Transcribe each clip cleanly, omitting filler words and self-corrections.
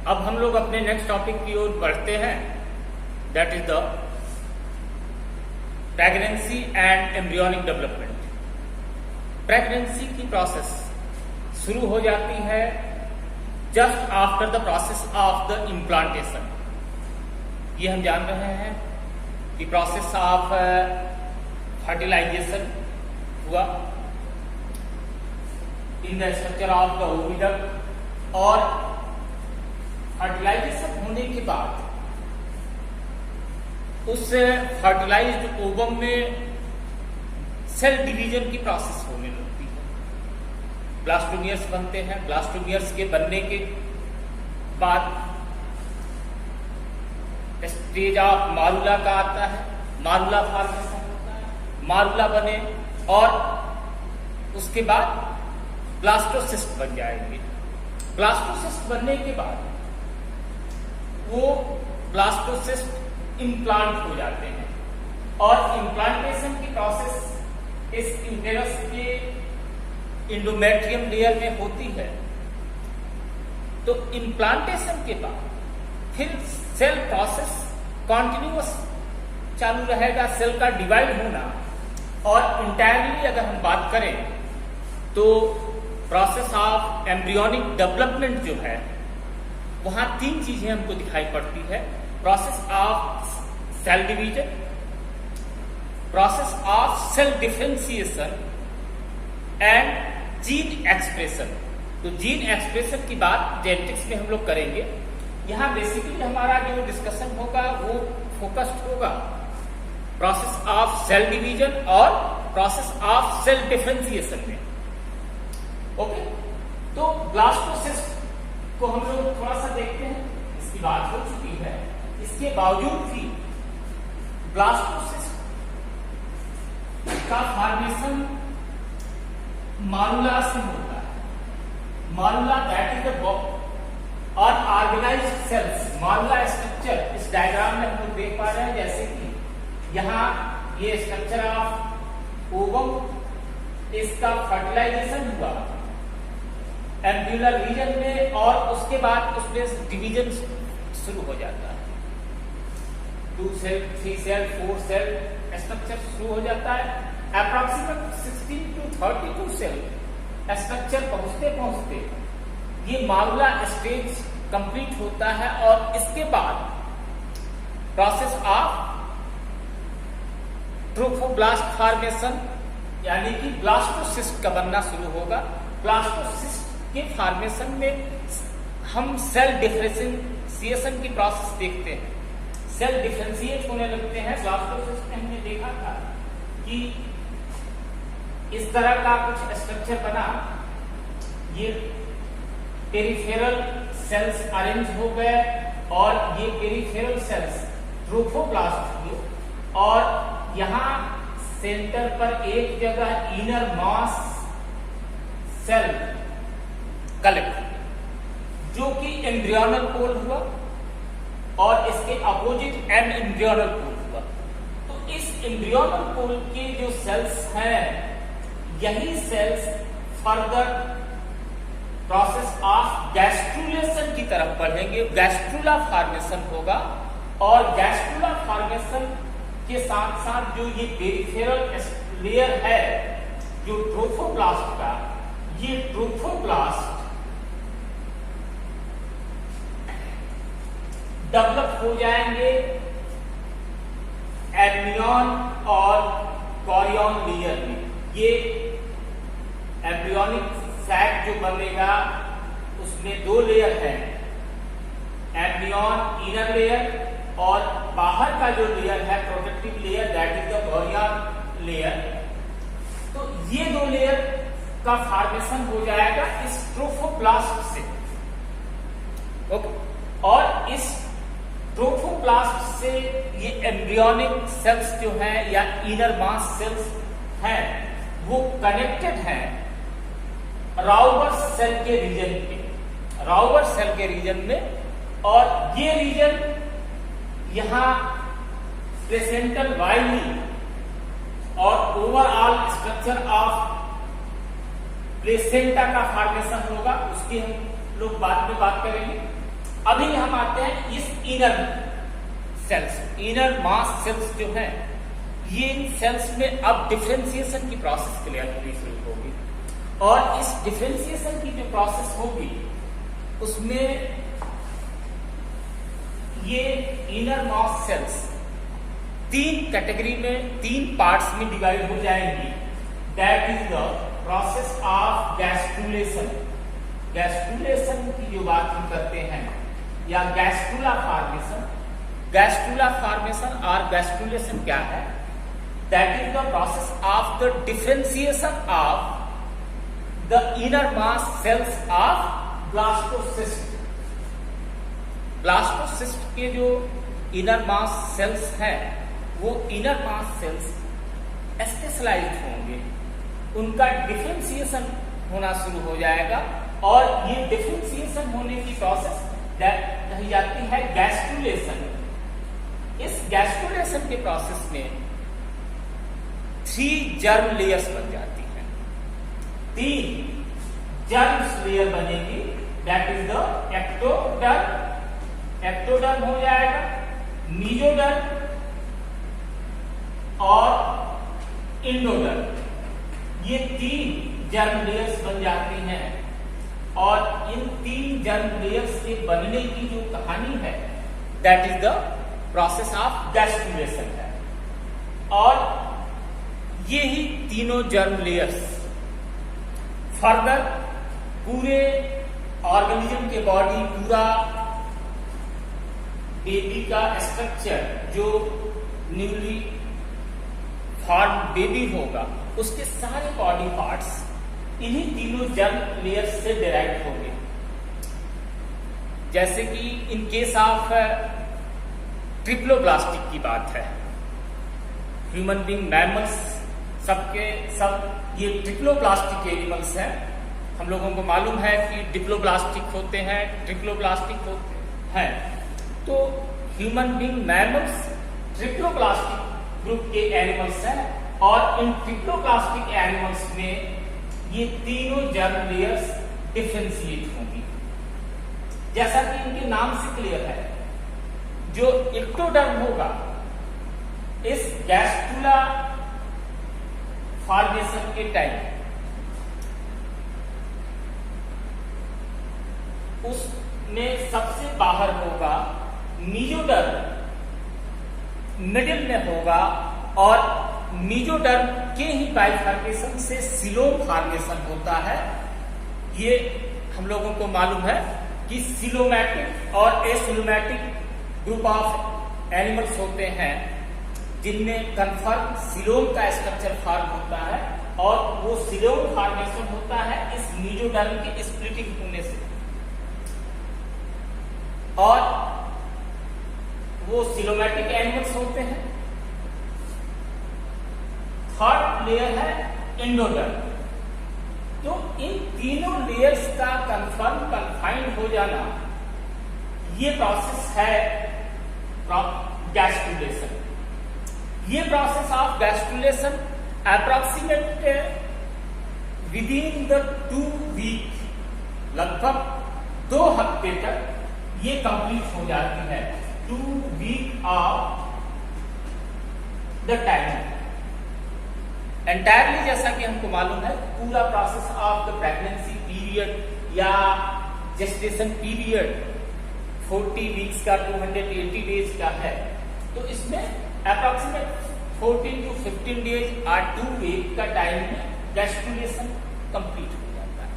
अब हम लोग अपने नेक्स्ट टॉपिक की ओर बढ़ते हैं, that is the pregnancy and embryonic development. Pregnancy की प्रोसेस शुरू हो जाती है just after the process of the implantation. ये हम जान रहे हैं कि प्रोसेस ऑफ फर्टिलाइजेशन हुआ in the structure of the oviduct, और फर्टिलाइजेशन होने के बाद उस फर्टिलाइज्ड ओवम में सेल डिवीजन की प्रोसेस होने लगती है। ब्लास्टोमियर्स बनते हैं। ब्लास्टोमियर्स के बनने के बाद स्टेज ऑफ मारुला का आता है, मारुला फॉर्मेशन होता है, मारुला बने और उसके बाद ब्लास्टोसिस्ट बन जाएंगे। ब्लास्टोसिस्ट बनने के बाद वो ब्लास्टोसिस्ट इम्प्लांट हो जाते हैं, और इम्प्लांटेशन की प्रोसेस इस यूटेरस के इंडोमेट्रियम लेयर में होती है। तो इम्प्लांटेशन के बाद फिर सेल प्रोसेस कॉन्टिन्यूअस चालू रहेगा, सेल का डिवाइड होना। और इंटायरली अगर हम बात करें तो प्रोसेस ऑफ एम्ब्रियोनिक डेवलपमेंट जो है, वहां तीन चीजें हमको दिखाई पड़ती है। Process of cell division, process of cell differentiation and gene expression. तो जीन एक्सप्रेशन की बात जेनेटिक्स में हम लोग करेंगे। यहां बेसिकली हमारा जो डिस्कशन होगा वो फोकस्ड होगा प्रोसेस ऑफ सेल डिवीजन और प्रोसेस ऑफ सेल डिफरेंशिएशन में। ओके, तो ब्लास्टोसिस्ट को हम लोग थोड़ा सा देखते हैं, इसकी बात हो चुकी है। इसके बावजूद भी ब्लास्टोसिस्ट का फॉर्मेशन मारुला से होता है। मारुला दैट इज द और ऑर्गेनाइज्ड सेल्स। मारुला स्ट्रक्चर इस डायग्राम में हम लोग देख पा रहे हैं, जैसे कि यहाँ ये स्ट्रक्चर ऑफ ओवम, इसका फर्टिलाइजेशन हुआ एम्ब्यूलर रीजन में, और उसके बाद उसमें डिवीजन शुरू हो जाता है। 2 सेल, 3 सेल, 4 सेल स्ट्रक्चर शुरू हो जाता है। अप्रोक्सीमेट 16 to 32 सेल स्ट्रक्चर पहुंचते पहुंचते ये मारुला स्टेज कंप्लीट होता है, और इसके बाद प्रोसेस ऑफ ट्रोफोब्लास्ट फॉर्मेशन यानी कि ब्लास्टोसिस्ट का बनना शुरू होगा। ब्लास्टोसिस्ट के फॉर्मेशन में हम सेल डिफरेंशिएशन की प्रोसेस देखते हैं। सेल डिफरेंशिएट होने लगते हैं। ब्लास्टोसिस्ट में हमने देखा था कि इस तरह का कुछ स्ट्रक्चर बना, ये पेरिफेरल सेल्स अरेंज हो गए, और ये पेरिफेरल सेल्स ट्रोफोब्लास्ट हुए, और यहां सेंटर पर एक जगह इनर मास सेल कलेक्ट, जो कि एम्ब्रियोनल पोल हुआ, और इसके अपोजिट एंड एम्ब्रियोनल पोल हुआ। तो इस एम्ब्रियोनल पोल के जो सेल्स हैं, यही cells further process of gastrulation की तरफ बढ़ेंगे। गैस्ट्रुला फॉर्मेशन होगा, और गैस्ट्रुला फॉर्मेशन के साथ साथ जो ये पेरिफेरल लेयर है जो ट्रोफोब्लास्ट का, ये ट्रोफोब्लास्ट डेवलप हो जाएंगे एम्ब्रियन और कॉरियन लेयर में। ये एम्ब्रियोनिक सैक जो बनेगा उसमें 2 लेयर हैं, एम्ब्रियन इनर लेयर, और बाहर का जो लेयर है protective layer, that is the chorion layer. तो ये 2 लेयर का फॉर्मेशन हो जाएगा इस ट्रोफोब्लास्ट से। ओके, और इस ट्रोफोब्लास्ट से ये एम्ब्रियोनिक सेल्स जो हैं या इनर मास सेल्स हैं, वो कनेक्टेड हैं राउबर सेल के रीजन पे, राउबर सेल के रीजन में। और ये रीजन यहां प्लेसेंटल वाइली और ओवरऑल स्ट्रक्चर ऑफ प्लेसेंटा का फॉर्मेशन होगा, उसकी हम लोग बाद में बात करेंगे। अभी हम आते हैं इस inner cells, inner mass cells जो है, ये इन सेल्स में अब डिफरेंशिएशन की प्रोसेस क्लियर होनी शुरू होगी। और इस डिफरेंशिएशन की जो प्रोसेस होगी उसमें ये इनर मास सेल्स तीन कैटेगरी में, तीन पार्ट्स में डिवाइड हो जाएंगी। That is the process of gastrulation. Gastrulation की जो बात हम करते हैं, या गैस्ट्रुला फॉर्मेशन। गैस्ट्रुला फॉर्मेशन और गैस्ट्रुलेशन क्या है? That is the process of the differentiation of the inner mass sales of blastocyst. Blastocyst के जो इनर मास सेल्स हैं, वो इनर मास सेल्स स्पेशलाइज्ड होंगे, उनका डिफरेंशिएशन होना शुरू हो जाएगा। और ये डिफरेंशिएशन होने की प्रोसेस कही जाती है गैस्ट्रुलेशन। इस गैस्ट्रुलेशन के प्रोसेस में 3 जर्म लेयर्स बन जाती हैं। 3 जर्म लेयर बनेगी। That is the ectoderm, ectoderm हो जाएगा, मीजोडर्म और इंडोडर्म। ये 3 जर्म लेयर्स बन जाती हैं। और इन 3 जर्म लेयर्स के बनने की जो कहानी है, that is the process of gastrulation है। और ये ही तीनों जर्म लेयर्स फर्दर पूरे ऑर्गेनिज्म के बॉडी, पूरा बेबी का स्ट्रक्चर, जो न्यूली फॉर्म बेबी होगा, उसके सारे बॉडी पार्ट्स इन्हीं तीनों जर्म लेयर्स से डिराइव होंगे। जैसे कि इन केस ऑफ ट्रिप्लोब्लास्टिक की बात है, ह्यूमन बीइंग, मैमल्स, सबके सब ये ट्रिप्लोब्लास्टिक एनिमल्स हैं। हम लोगों को मालूम है कि डिप्लोब्लास्टिक होते हैं, ट्रिप्लोब्लास्टिक होते हैं। तो human being, mammals triploblastic group के एनिमल्स हैं। और इन ट्रिप्लोब्लास्टिक एनिमल्स में ये तीनों जर्म लेयर्स डिफरेंशिएट होंगी। जैसा कि इनके नाम से क्लियर है, जो एक्टोडर्म होगा इस गैस्ट्रुला फॉर्मेशन के टाइम उसमें सबसे बाहर होगा, मीजोडर्म मिडिल में होगा, और मीजोडर्म के ही बाइफर्केशन से सिलोम फॉर्मेशन होता है। ये हम लोगों को मालूम है कि सिलोमैटिक और एसिलोमैटिक ग्रुप ऑफ एनिमल्स होते हैं, जिनमें कन्फर्म सिलोम का स्ट्रक्चर फॉर्म होता है। और वो सिलोम फॉर्मेशन होता है इस मीजोडर्म की स्प्लिटिंग होने से। और वो सिलोमैटिक एनिमल्स होते हैं। थर्ड लेयर है इंडोडर्म। तो इन तीनों लेयर्स का कन्फाइंड हो जाना, ये प्रोसेस है गैस्ट्रुलेशन। ये process of gastrulation approximate within the 2 week, लगभग 2 हफ्ते तक ये कंप्लीट हो जाती है। 2 week of the time entirely. जैसा कि हमको मालूम है, पूरा process of the pregnancy period या जेस्टेशन पीरियड 40 वीक्स का, 280 डेज का है। तो इसमें अप्रोक्सीमेट 14 to 15 डेज और 2 वीक का टाइम में गैस्ट्रुलेशन कंप्लीट हो जाता है।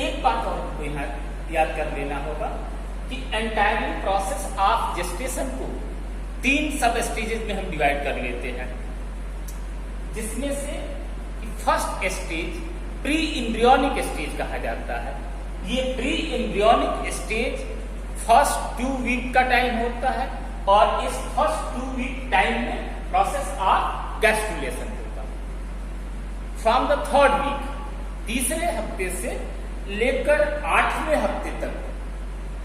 एक बात और हमको यहाँ याद कर लेना होगा कि एंटायरली प्रोसेस ऑफ जेस्टेशन को 3 सब स्टेजेस में हम डिवाइड कर लेते हैं, जिसमें से first stage pre embryonic stage कहा जाता है। ये pre embryonic stage first 2 week का टाइम होता है। और इस फर्स्ट 2 वीक टाइम में प्रोसेस ऑफ गैस्ट्रुलेशन होता है। फ्रॉम द 3rd वीक, तीसरे हफ्ते से लेकर 8वें हफ्ते तक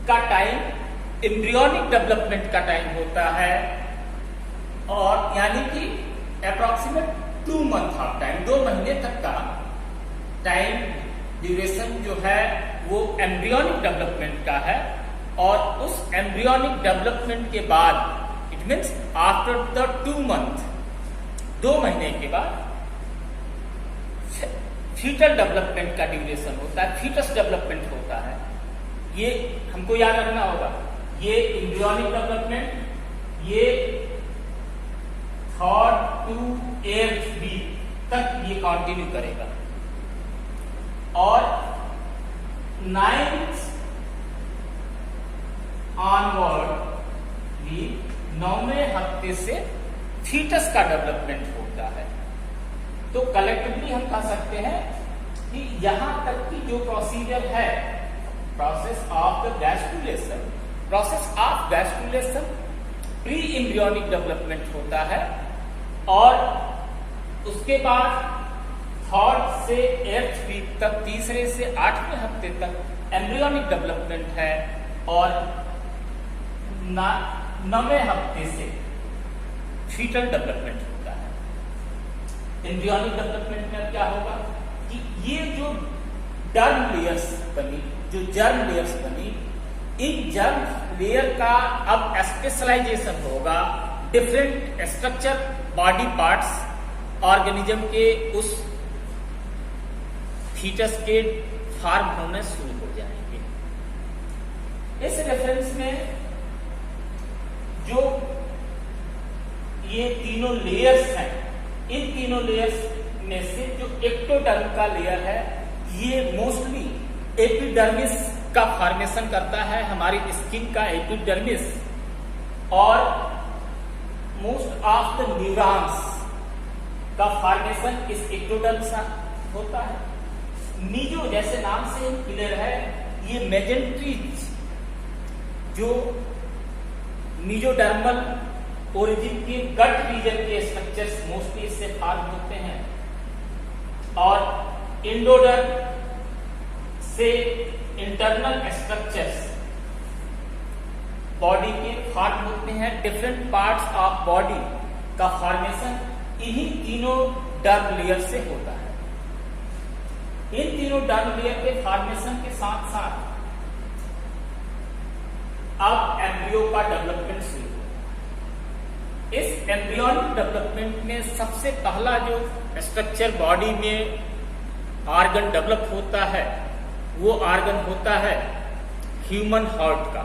का टाइम एम्ब्रियोनिक डेवलपमेंट का टाइम होता है। और यानी कि अप्रोक्सीमेट 2 मंथ ऑफ टाइम, 2 महीने तक का टाइम ड्यूरेशन जो है वो एम्ब्रियोनिक डेवलपमेंट का है। और उस एम्ब्रियोनिक डेवलपमेंट के बाद it means after the 2 month, 2 महीने के बाद फीटल डेवलपमेंट का ड्यूरेशन होता है, फीटस डेवलपमेंट होता है। ये हमको याद रखना होगा, ये एम्ब्रियोनिक डेवलपमेंट ये 3rd to 8th वीक तक ये कंटिन्यू करेगा और 9th ऑनवर्ड भी 9वें हफ्ते से फीटस का डेवलपमेंट होता है। तो कलेक्टिवली हम कह सकते हैं कि यहां तक की जो प्रोसीजर है, process of the gastrulation, process of gastrulation pre embryonic development होता है और उसके बाद 3rd से 8th वीक तक, तीसरे से 8वें हफ्ते तक एम्ब्रियोनिक डेवलपमेंट है और 9वें हफ्ते से फीटल डेवलपमेंट होता है। एम्ब्रियोनिक डेवलपमेंट में क्या होगा कि ये जो डर्म लेयर्स बनी, जो जर्म लेयर्स बनी, इन जर्म लेयर का अब स्पेशलाइजेशन होगा, different structure, body parts organism के उस फीटस के फॉर्म होने शुरू हो जाएंगे। इस रेफरेंस में जो ये तीनों लेयर्स हैं, इन तीनों लेयर्स में से जो एक्टोडर्म का लेयर है ये मोस्टली एपिडर्मिस का फॉर्मेशन करता है, हमारी स्किन का एपिडर्मिस, और मोस्ट ऑफ द न्यूरॉन्स का फॉर्मेशन इस एक्टोडर्म से होता है। मीजो जैसे नाम से क्लियर है, ये मेजेंट्रीज जो मीजोडर्मल ओरिजिन के गट रीजन के स्ट्रक्चर्स मोस्टली इससे फॉर्म होते हैं और इंडोडर्म से इंटरनल स्ट्रक्चर्स बॉडी के फॉर्म होते हैं। डिफरेंट पार्ट्स ऑफ बॉडी का फॉर्मेशन इन्हीं तीनों डर्म लेयर से होता है। इन तीनों डर्म लेयर के फॉर्मेशन के साथ साथ अब एम्ब्रियो का डेवलपमेंट शुरू होगा। इस एम्ब्रियोनिक डेवलपमेंट में सबसे पहला जो स्ट्रक्चर बॉडी में ऑर्गन डेवलप होता है वो ऑर्गन होता है ह्यूमन हार्ट का।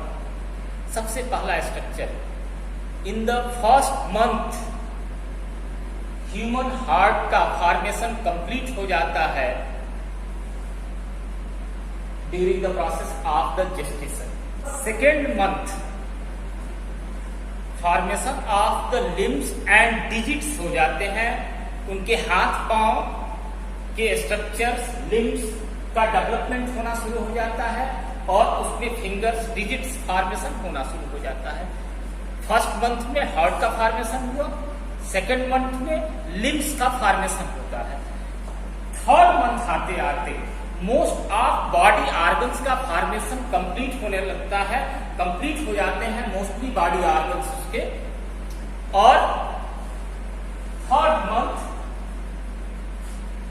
सबसे पहला structure in the first month human heart का फॉर्मेशन कंप्लीट हो जाता है during the process of the gestation. Second month formation of the limbs and digits हो जाते हैं, उनके हाथ पांव के स्ट्रक्चर्स, लिम्स का डेवलपमेंट होना शुरू हो जाता है और उसमें फिंगर्स, डिजिट्स फॉर्मेशन होना शुरू हो जाता है। फर्स्ट मंथ में हार्ट का फॉर्मेशन हुआ, सेकेंड मंथ में लिम्स का फॉर्मेशन होता है। थर्ड मंथ आते आते मोस्ट ऑफ बॉडी ऑर्गन्स का फॉर्मेशन कंप्लीट होने लगता है, कंप्लीट हो जाते हैं मोस्टली बॉडी ऑर्गन्स उसके, और थर्ड मंथ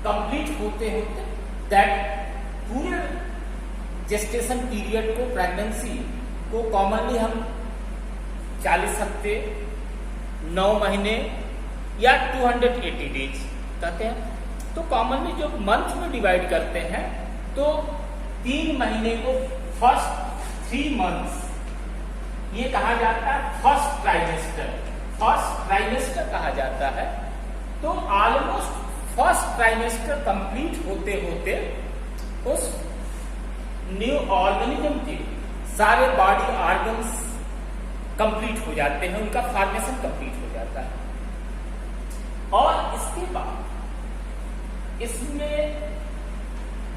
कंप्लीट होते होते दैट पूरे जेस्टेशन पीरियड को, प्रेगनेंसी को कॉमनली हम 40 हफ्ते, 9 महीने या 280 डेज कहते हैं। तो कॉमनली जो मंथ में डिवाइड करते हैं तो 3 महीने को फर्स्ट 3 मंथ्स ये कहा जाता है फर्स्ट ट्राइमेस्टर, फर्स्ट ट्राइमेस्टर कहा जाता है। तो ऑलमोस्ट फर्स्ट ट्राइमेस्टर कंप्लीट होते होते उस न्यू ऑर्गेनिज्म के सारे बॉडी ऑर्गन्स कंप्लीट हो जाते हैं, उनका फॉर्मेशन कंप्लीट हो जाता है। और इसके बाद इसमें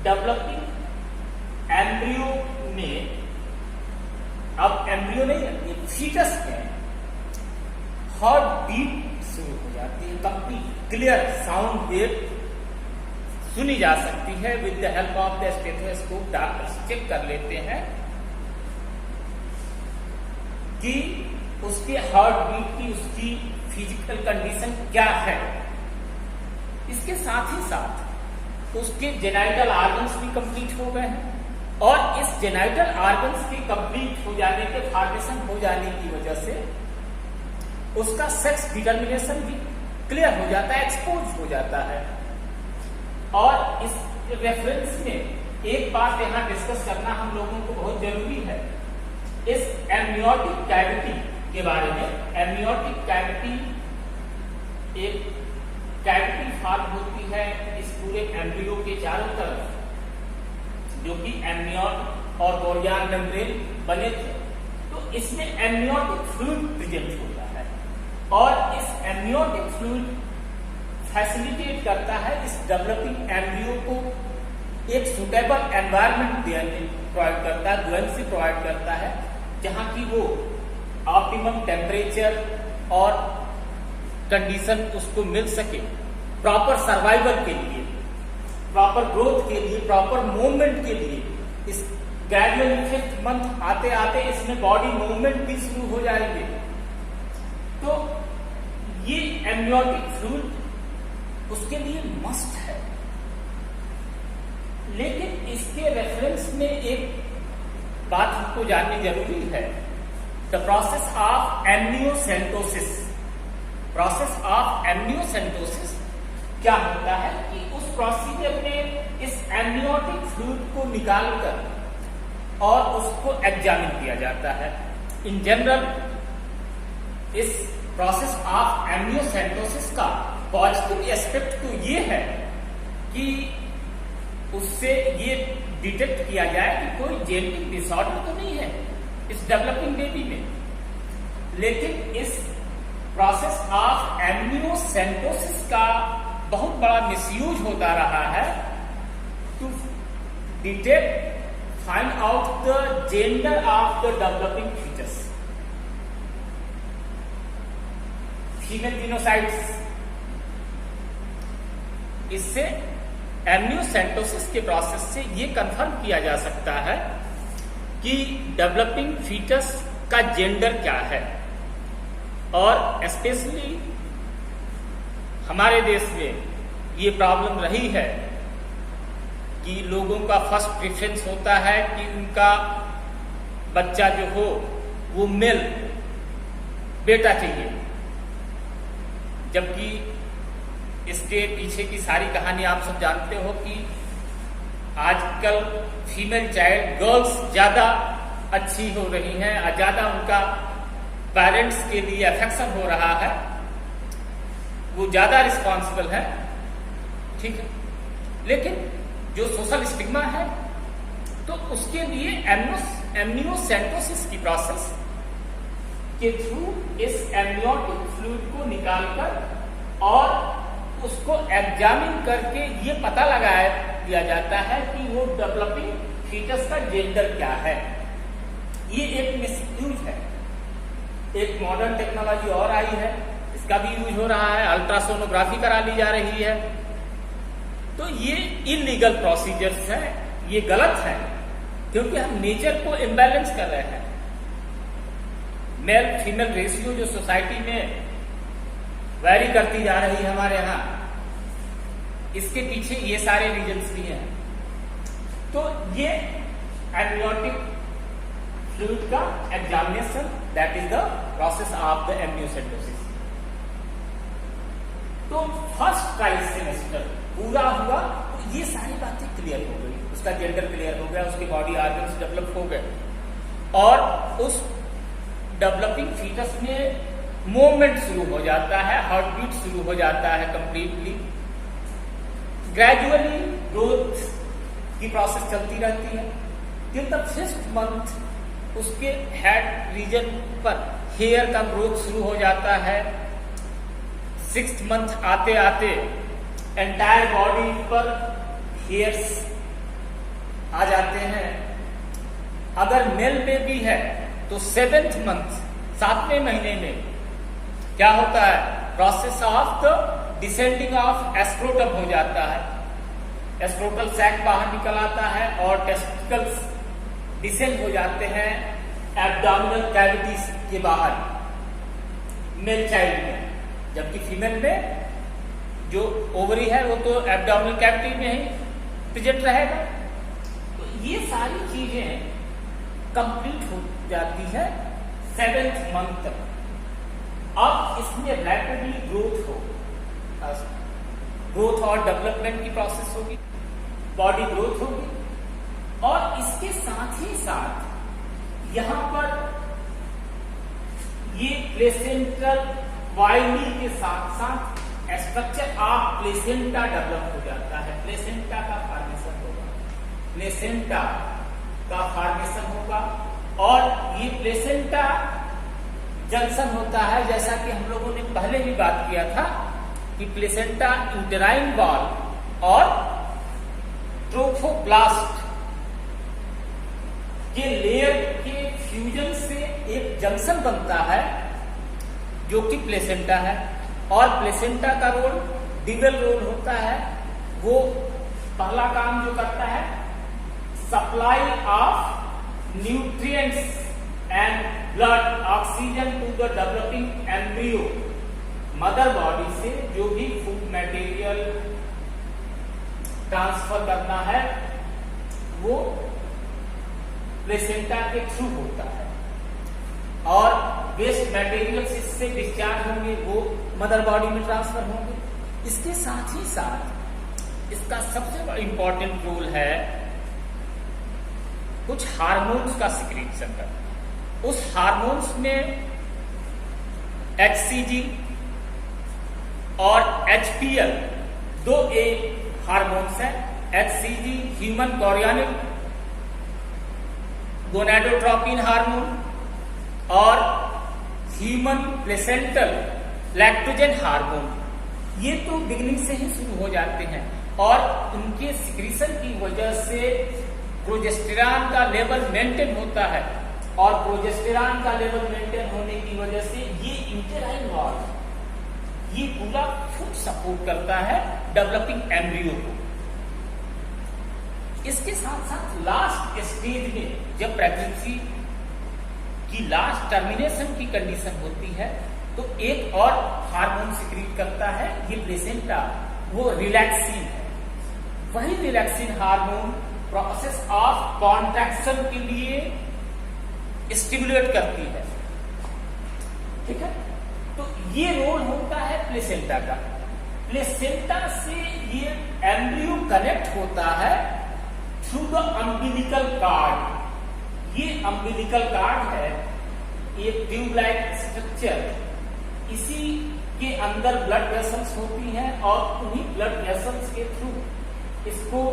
डेवलपिंग एम्ब्रियो में, अब एम्ब्रियो नहीं है, फीटस में हार्ट बीट शुरू हो जाती है, कंप्लीट क्लियर साउंड वेव सुनी जा सकती है। With the help of the stethoscope doctors check कर लेते हैं कि उसके हार्ट बीट की, उसकी फिजिकल कंडीशन क्या है। इसके साथ ही साथ उसके जेनाइटल ऑर्गन्स भी कंप्लीट हो गए हैं, और इस जेनाइटल ऑर्गन्स के कंप्लीट हो जाने के, फॉर्मेशन हो जाने की वजह से उसका सेक्स डिटर्मिनेशन भी क्लियर हो जाता है, एक्सपोज हो जाता है। और इस रेफरेंस में एक बात यहां डिस्कस करना हम लोगों को बहुत जरूरी है, इस एमनियोटिक कैविटी के बारे में। एमनियोटिक कैविटी एक कैविटी फॉर्म होती है इस पूरे एम्ब्रियो के चारों तरफ, जो कि एमनियोट और गोरियान मेम्ब्रेन बने थे। तो इसमें एमनियोटिक फ्लूइड प्रेजेंट होता है और इस एमनियोटिक फ्लूइड फैसिलिटेट करता है इस डेवलपिंग एम्ब्रियो को एक सुटेबल एनवायरनमेंट प्रोवाइड करता है, बुएंसी प्रोवाइड करता है, जहां की वो ऑप्टिमम टेम्परेचर और कंडीशन उसको मिल सके प्रॉपर सर्वाइवल के लिए, प्रॉपर ग्रोथ के लिए, प्रॉपर मूवमेंट के लिए। इस ग्रेजुअली 5th मंथ आते आते इसमें बॉडी मूवमेंट भी शुरू हो जाएंगे। तो ये एमनियोटिक फ्लूइड उसके लिए मस्ट है। लेकिन इसके रेफरेंस में एक बात हमको जाननी जरूरी है, the process of amniocentesis. Process of amniocentesis क्या होता है कि उस प्रोसीजर में इस एमनियोटिक फ्लूइड को निकालकर और उसको एग्जामिन किया जाता है। इन जनरल इस प्रोसेस ऑफ एमनियोसेंटोसिस का पॉजिटिव एस्पेक्ट तो ये है कि उससे ये डिटेक्ट किया जाए कि कोई जेनेटिक डिसऑर्डर तो नहीं है इस डेवलपिंग बेबी में। लेकिन इस प्रोसेस ऑफ एमनियोसेंटोसिस का बहुत बड़ा मिसयूज होता रहा है to detect, find out the gender of the developing features. Female genocides, इससे एमनियोसेंटोसिस के प्रोसेस से ये कंफर्म किया जा सकता है कि डेवलपिंग फीटस का जेंडर क्या है। और स्पेशली हमारे देश में ये प्रॉब्लम रही है कि लोगों का फर्स्ट प्रेफरेंस होता है कि उनका बच्चा जो हो वो मेल बेटा चाहिए, जबकि इसके पीछे की सारी कहानी आप सब जानते हो कि आजकल फीमेल चाइल्ड गर्ल्स ज्यादा अच्छी हो रही हैं, ज्यादा उनका पेरेंट्स के लिए अफेक्शन हो रहा है, वो ज्यादा रिस्पॉन्सिबल है, ठीक है। लेकिन जो सोशल स्टिग्मा है तो उसके लिए एमनियोसेंटोसिस की प्रोसेस के थ्रू इस एमनियोटिक फ्लूइड को निकालकर और उसको एग्जामिन करके ये पता लगाया दिया जाता है कि वो डेवलपिंग फीटस का जेंडर क्या है। ये एक मिसयूज है। एक मॉडर्न टेक्नोलॉजी और आई है, इसका भी यूज हो रहा है, अल्ट्रासोनोग्राफी करा ली जा रही है। तो ये इलीगल प्रोसीजर्स हैं, ये गलत है, क्योंकि हम नेचर को इम्बैलेंस कर रहे हैं। मेल फीमेल रेशियो जो सोसाइटी में वैरी करती जा रही है हमारे यहाँ, इसके पीछे ये सारे रीजंस भी हैं। तो ये एमनियोटिक फ्लूइड का examination, that is the process of the amniocentesis. तो फर्स्ट ट्राइसेमेस्टर पूरा हुआ तो ये सारी बातें क्लियर हो गई, उसका जेंडर क्लियर हो गया, उसके बॉडी ऑर्गन्स डेवलप हो गए और उस डेवलपिंग फीटस में मूवमेंट शुरू हो जाता है, हार्ट बीट शुरू हो जाता है कंप्लीटली। ग्रेजुअली ग्रोथ की प्रोसेस चलती रहती है टिल द 5th मंथ। उसके हेड रीजन पर हेयर का ग्रोथ शुरू हो जाता है। 6th मंथ आते आते एंटायर बॉडी पर हेयर्स आ जाते हैं। अगर मेल बेबी है तो 7th मंथ, 7वें महीने में क्या होता है, process of the descending of scrotum हो जाता है। एस्क्रोटल सैक बाहर निकल आता है और टेस्टिकल्स डिसेंड हो जाते हैं एब्डोमिनल कैविटीज के बाहर मेल चाइल्ड में, जबकि फीमेल में जो ओवरी है वो तो एब्डोमिनल कैविटी में ही प्रेजेंट रहेगा। तो ये सारी चीजें कंप्लीट हो जाती है 7th मंथ तक। अब इसमें रैपिडली ग्रोथ और डेवलपमेंट की प्रोसेस होगी, बॉडी ग्रोथ होगी, और इसके साथ ही साथ यहां पर ये प्लेसेंटल वाइली के साथ साथ स्ट्रक्चर ऑफ प्लेसेंटा डेवलप हो जाता है। प्लेसेंटा का फॉर्मेशन होगा, प्लेसेंटा का फॉर्मेशन होगा, और ये प्लेसेंटा जंक्शन होता है, जैसा कि हम लोगों ने पहले भी बात किया था कि प्लेसेंटा यूटेराइन वॉल और ट्रोफोब्लास्ट के लेयर के फ्यूजन से एक जंक्शन बनता है जो कि प्लेसेंटा है। और प्लेसेंटा का रोल डुअल रोल होता है। वो पहला काम जो करता है, supply of nutrients and blood oxygen to the developing embryo. Mother body से जो भी फूड मटेरियल ट्रांसफर करना है वो प्लेसेंटा के थ्रू होता है, और वेस्ट मटेरियल्स इससे डिस्चार्ज होंगे, वो मदर बॉडी में ट्रांसफर होंगे। इसके साथ ही साथ इसका सबसे बड़ा इंपॉर्टेंट रोल है कुछ हार्मोन्स का सिक्रीशन का। उस हार्मोन्स में HCG और HPL दो हार्मोन्स हैं। HCG human chorionic gonadotropin hormone और ह्यूमन प्लेसेंटल लैक्टोजन हार्मोन। ये तो बिगिनिंग से ही शुरू हो जाते हैं, और उनके सिक्रीशन की वजह से प्रोजेस्टेरॉन का लेवल मेंटेन होता है, और प्रोजेस्टेरॉन का लेवल मेंटेन होने की वजह से ये यूटेराइन वॉल ये पूरा फुट सपोर्ट करता है डेवलपिंग एम्ब्रियो को। इसके साथ साथ लास्ट स्टेज में जब प्रेगनेंसी की लास्ट टर्मिनेशन की कंडीशन होती है तो एक और हार्मोन सिक्रीट करता है ये प्लेसेंटा, वो रिलैक्सिन है। वही relaxin hormone process of contraction के लिए स्टिमुलेट करती है। ठीक है, तो ये रोल होता है प्लेसेंटा का। प्लेसेंटा से ये एम्ब्रियो कनेक्ट होता है थ्रू द अम्बिलिकल कार्ड। ये अम्बिलिकल कार्ड है, ये ट्यूब लाइक स्ट्रक्चर, इसी के अंदर ब्लड वेसल्स होती हैं, और उन्हीं ब्लड वेसल्स के थ्रू इसको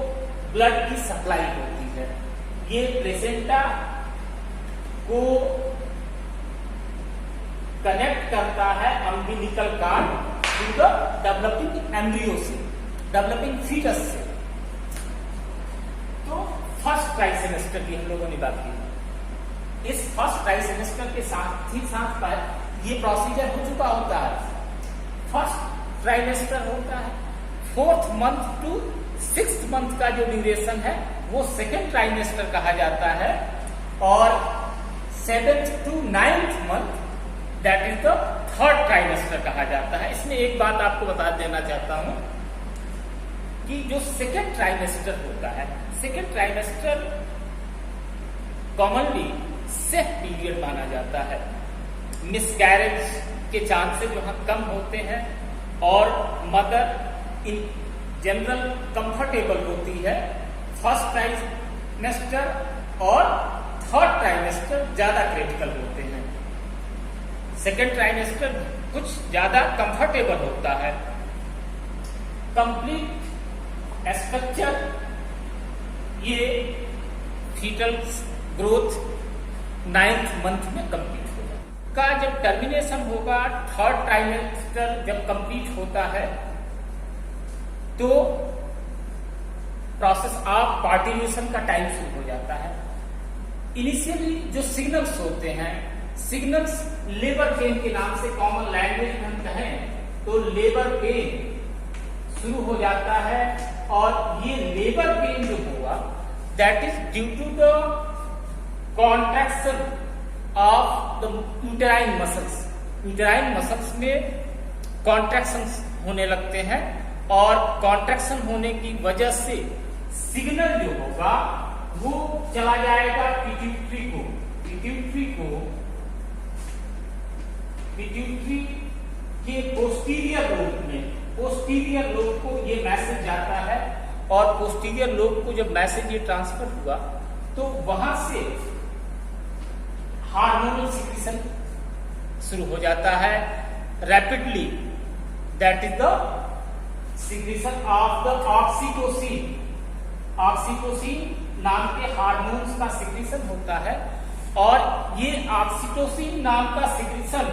ब्लड की सप्लाई होती है। ये प्लेसेंटा को कनेक्ट करता है umbilical cord to the developing embryo से, डेवलपिंग फीटस से। तो फर्स्ट ट्राइसेमेस्टर की हम लोगों ने बात की। इस फर्स्ट ट्राइसेमेस्टर के साथ ही साथ ये प्रोसीजर हो चुका होता है। फर्स्ट ट्राइमेस्टर होता है, 4th month to 6th month का जो ड्यूरेशन है वो सेकेंड ट्राइमेस्टर कहा जाता है, और 7th to 9th month that is the 3rd trimester कहा जाता है। इसमें एक बात आपको बता देना चाहता हूं कि जो सेकेंड ट्राइमेस्टर होता है, second trimester commonly safe period माना जाता है। मिसकैरेज के चांसेस वहां कम होते हैं, और मदर इन जनरल कंफर्टेबल होती है। फर्स्ट ट्राइमेस्टर और 3rd ट्राइमेस्टर ज्यादा क्रिटिकल होते हैं। सेकेंड ट्राइमेस्टर कुछ ज्यादा कंफर्टेबल होता है। कंप्लीट स्ट्रक्चर ये फीटल ग्रोथ 9th मंथ में कंप्लीट होगा। का जब टर्मिनेशन होगा, 3rd ट्राइमेस्टर जब कंप्लीट होता है तो प्रोसेस ऑफ पार्टिनेशन का टाइम शुरू हो जाता है। इनिशियली जो सिग्नल्स होते हैं, सिग्नल्स लेबर पेन के नाम से कॉमन लैंग्वेज में हम कहें तो लेबर पेन शुरू हो जाता है, और ये लेबर पेन जो होगा that is due to the contraction of the uterine muscles. Uterine muscles में कॉन्ट्रैक्शन होने लगते हैं, और कॉन्ट्रैक्शन होने की वजह से सिग्नल जो होगा वो चला जाएगा पिट्यूटरी को, पिट्यूटरी के पोस्टीरियर लोब को ये मैसेज जाता है, और पोस्टीरियर लोब को जब मैसेज ये ट्रांसफर हुआ तो वहां से हार्मोनल सिक्रीशन शुरू हो जाता है rapidly, that is the secretion of the oxytocin नाम के हार्मोन्स का सिक्रीशन होता है। और ये ऑक्सीटोसिन नाम का सिक्रीशन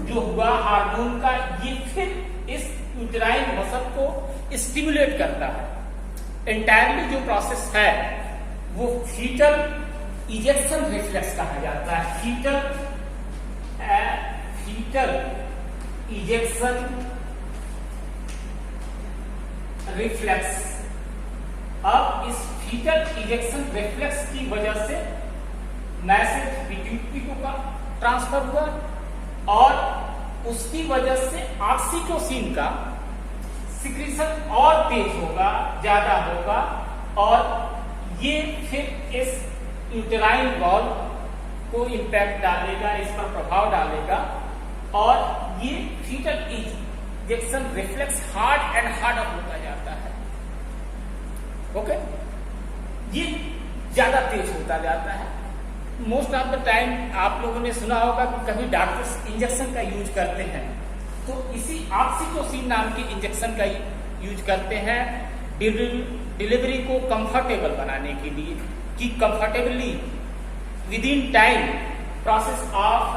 जो हुआ हार्मोन का, ये फिर इस यूटेराइन मसल को स्टिमुलेट करता है। एंटायरली जो प्रोसेस है वो फीटल इजेक्शन रिफ्लेक्स कहा जाता है। Foetal ejection reflex. अब इस फीटल इजेक्शन रिफ्लेक्स की वजह से मैसेज पिट्यूटरी को का ट्रांसफर हुआ, और उसकी वजह से ऑक्सीटोसिन का सिक्रीशन और तेज होगा, ज्यादा होगा, और ये फिर इस यूटेराइन वॉल को इंपैक्ट डालेगा, इस पर प्रभाव डालेगा, और ये foetal ejection reflex hard and harder होता जाता है। ओके, ये ज्यादा तेज होता जाता है। मोस्ट ऑफ द टाइम आप लोगों ने सुना होगा कि कभी डॉक्टर्स इंजेक्शन का यूज करते हैं, तो इसी ऑक्सीटोसिन नाम के इंजेक्शन का यूज करते हैं डिलीवरी को कंफर्टेबल बनाने के लिए, कि comfortably within time process of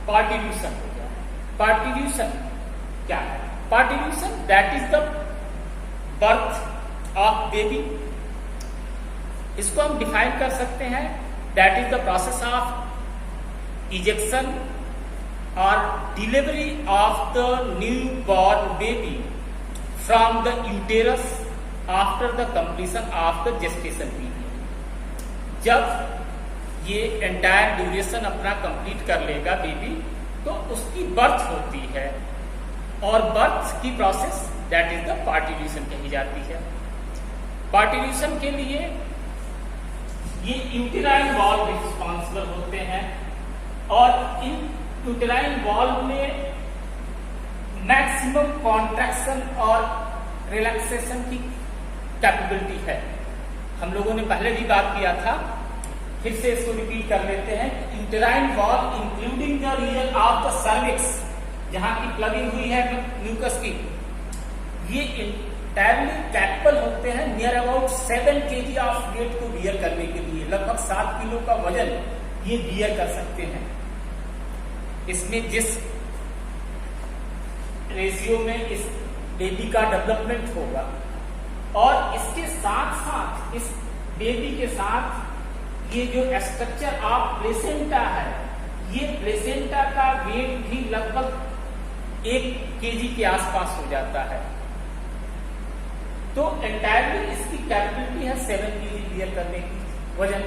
parturition हो जाए। पार्टिल्यूशन क्या है? Parturition that is the birth of baby. इसको हम डिफाइन कर सकते हैं, that is the process of ejection और delivery of the new born baby from the uterus after the completion of the gestation period. जब ये एंटायर ड्यूरेशन अपना complete कर लेगा बेबी, तो उसकी बर्थ होती है, और बर्थ की प्रोसेस दैट इज द पार्टिल्यूशन कही जाती है। पार्टिल्यूशन के लिए ये यूटेराइन वॉल रिस्पॉन्सिबल होते हैं, और इन यूटेराइन वॉल में मैक्सिमम कॉन्ट्रैक्शन और रिलैक्सेशन की कैपेबिलिटी है। हम लोगों ने पहले भी बात किया था, फिर से इसको रिपीट कर लेते हैं। Uterine wall including the region of the cervix, जहां की प्लगिंग हुई है म्यूकस की, ये इंटायरली कैपेबल होते हैं near about 7 kg of weight को बियर करने के लिए। लगभग 7 किलो का वजन ये बियर कर सकते हैं। इसमें जिस रेशियो में इस बेबी का डेवलपमेंट होगा, और इसके साथ साथ इस बेबी के साथ ये जो स्ट्रक्चर ऑफ प्लेसेंटा है, ये प्लेसेंटा का वेट भी लगभग 1 kg के आसपास हो जाता है। तो एंटायरली इसकी कैपेबिलिटी है 7 kg बियर करने की वजन।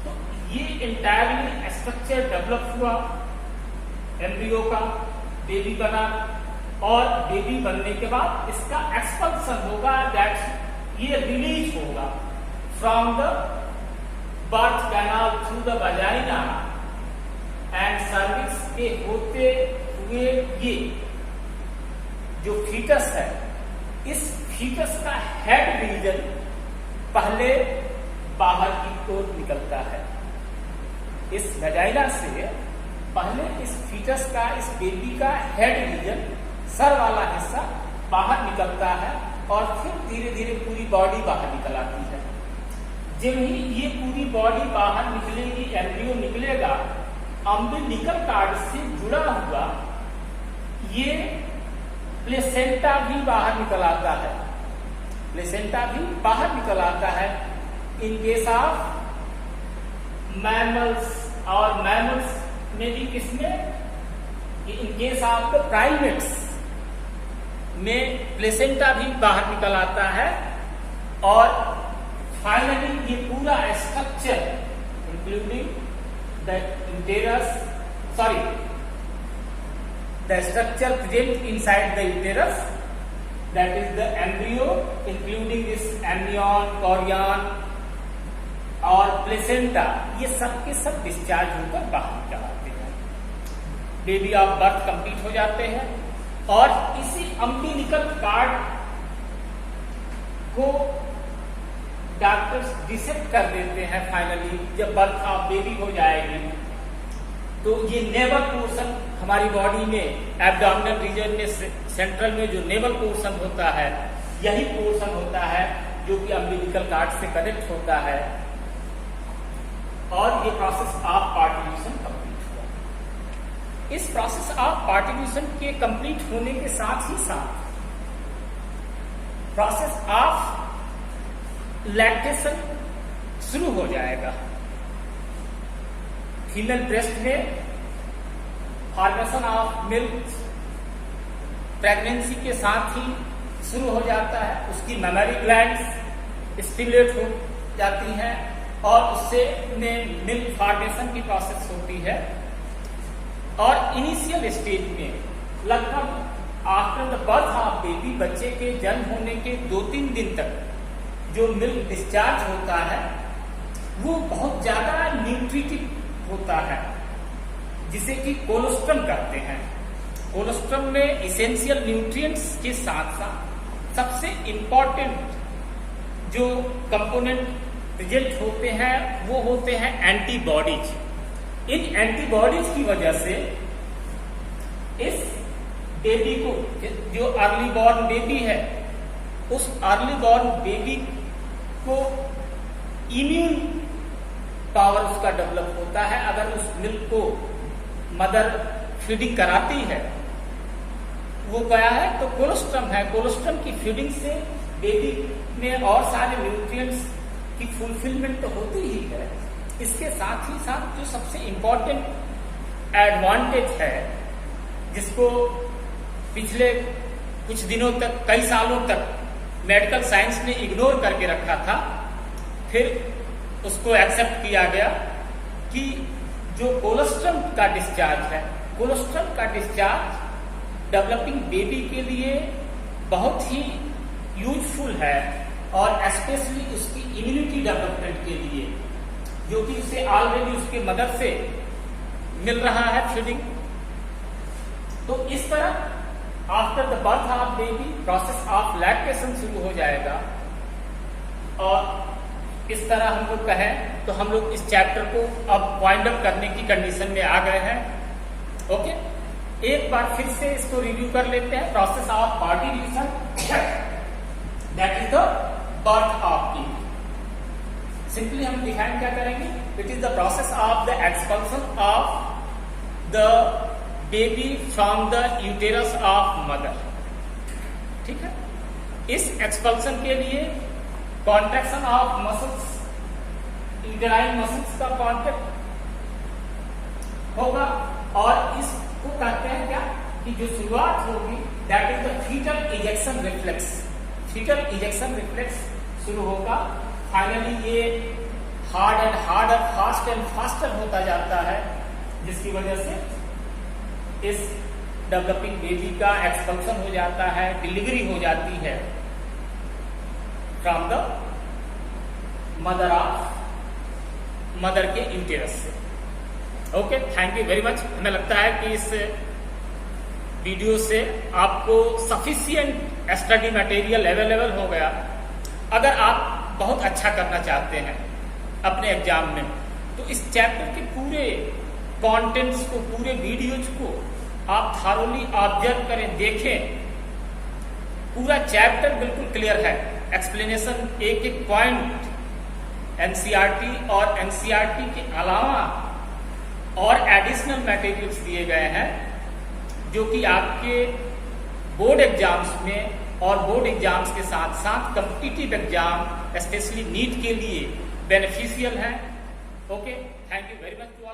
तो ये एंटायरली स्ट्रक्चर डेवलप हुआ एम्ब्रियो का, बेबी बना, और बेबी बनने के बाद इसका एक्सपल्सन होगा, दैट ये रिलीज होगा from the birth canal through the vagina and cervix के होते हुए ये जो फीटस है, इस फीटस का हेड रीजन पहले बाहर की ओर निकलता है। इस वजाइना से पहले इस फीटस का, इस बेबी का हेड रीजन, सर वाला हिस्सा बाहर निकलता है, और फिर धीरे धीरे पूरी बॉडी बाहर निकल आती है। जब ही ये पूरी बॉडी बाहर निकलेगी, एम्ब्रियो निकलेगा, अम्बिलिकल कार्ड से जुड़ा हुआ ये प्लेसेंटा भी बाहर निकल आता है। प्लेसेंटा भी बाहर निकल आता है इन केस ऑफ मैमल्स, और मैमल्स में भी किसमें, in case of the primates में प्लेसेंटा भी बाहर निकल आता है, और फाइनली ये पूरा structure including the uterus, the structure present inside the uterus, that is the embryo, including this amnion, chorion, और प्लेसेंटा, ये सब के सब डिस्चार्ज होकर बाहर निकल आते हैं। बेबी ऑफ बर्थ कंप्लीट हो जाते हैं और इसी अम्बिलिकल कार्ड को डॉक्टर्स डिसेक्ट कर देते हैं। फाइनली जब बर्थ ऑफ बेबी हो जाएगी तो ये नेवल पोर्शन हमारी बॉडी में एब्डोमिनल रीजन में सेंट्रल में जो नेवल पोर्शन होता है, यही पोर्शन होता है जो कि अम्बिलिकल कार्ड से कनेक्ट होता है और ये प्रोसेस ऑफ पार्टिट्यूशन कंप्लीट हुआ। इस प्रोसेस ऑफ पार्टिट्यूशन के कंप्लीट होने के साथ ही साथ प्रोसेस ऑफ लैक्टेशन शुरू हो जाएगा। फीमेल ब्रेस्ट में फॉर्मेशन ऑफ मिल्क प्रेगनेंसी के साथ ही शुरू हो जाता है। उसकी मेमरी ग्लैंड्स स्टिमुलेट हो जाती हैं और उससे मिल्क फॉर्मेशन की प्रोसेस होती है। और इनिशियल स्टेज में लगभग after the birth of baby, बच्चे के जन्म होने के 2-3 दिन तक जो मिल्क डिस्चार्ज होता है वो बहुत ज्यादा न्यूट्रिटिव होता है, जिसे कि कोलोस्ट्रम कहते हैं। कोलोस्ट्रम में इसेंशियल न्यूट्रिएंट्स के साथ साथ सबसे इंपॉर्टेंट जो कंपोनेंट प्रेजेंट होते हैं वो होते हैं एंटीबॉडीज। इन एंटीबॉडीज की वजह से इस बेबी को, जो अर्ली बॉर्न बेबी है, उस अर्ली बॉर्न बेबी को इम्यून पावर उसका डेवलप होता है। अगर उस मिल्क को मदर फीडिंग कराती है, वो क्या है तो कोलोस्ट्रम है। कोलोस्ट्रम की फीडिंग से बेबी में और सारे न्यूट्रिएंट्स की फुलफिलमेंट तो होती ही है। इसके साथ ही साथ जो सबसे इंपॉर्टेंट एडवांटेज है, जिसको पिछले कुछ दिनों तक, कई सालों तक मेडिकल साइंस ने इग्नोर करके रखा था, फिर उसको एक्सेप्ट किया गया कि जो कोलोस्ट्रम का डिस्चार्ज है, कोलोस्ट्रम का डिस्चार्ज डेवलपिंग बेबी के लिए बहुत ही यूजफुल है और स्पेशली उसकी इम्यूनिटी डेवलपमेंट के लिए, जो कि उसे ऑलरेडी उसके मदर से मिल रहा है फीडिंग। तो इस तरह after the birth of baby process of lactation शुरू हो जाएगा। और इस तरह हम लोग कहें तो हम लोग इस चैप्टर को अब वाइंड अप करने की कंडीशन में आ गए हैं। ओके, एक बार फिर से इसको रिव्यू कर लेते हैं। Process of parturition, that is the birth of baby. Simply हम डिफाइन क्या करेंगे? It is the process of the expulsion of the baby from the uterus of mother. ठीक है, इस एक्सपल्सन के लिए contraction of muscles, uterine muscles का contract होगा और इसको कहते हैं क्या कि जो शुरुआत होगी that is the foetal ejection reflex. Foetal ejection reflex शुरू होगा। फाइनली ये hard and harder, fast and faster होता जाता है, जिसकी वजह से इस डेवलपिंग बेबी का एक्सपल्सन हो जाता है, डिलीवरी हो जाती है फ्रॉम द मदर के यूटेरस से। Okay, thank you very much. हमें लगता है कि इस वीडियो से आपको सफिशिएंट स्टडी मटेरियल अवेलेबल हो गया। अगर आप बहुत अच्छा करना चाहते हैं अपने एग्जाम में, तो इस चैप्टर के पूरे कंटेंट्स को, पूरे वीडियोज को आप थारोली ऑब्जर्व करें, देखें। पूरा चैप्टर बिल्कुल क्लियर है, एक्सप्लेनेशन एक एक पॉइंट एनसीईआरटी और एनसीईआरटी के अलावा और एडिशनल मटेरियल्स दिए गए हैं, जो कि आपके बोर्ड एग्जाम्स में और बोर्ड एग्जाम्स के साथ साथ कॉम्पिटिटिव एग्जाम स्पेशली नीट के लिए बेनिफिशियल है। Okay, thank you very much.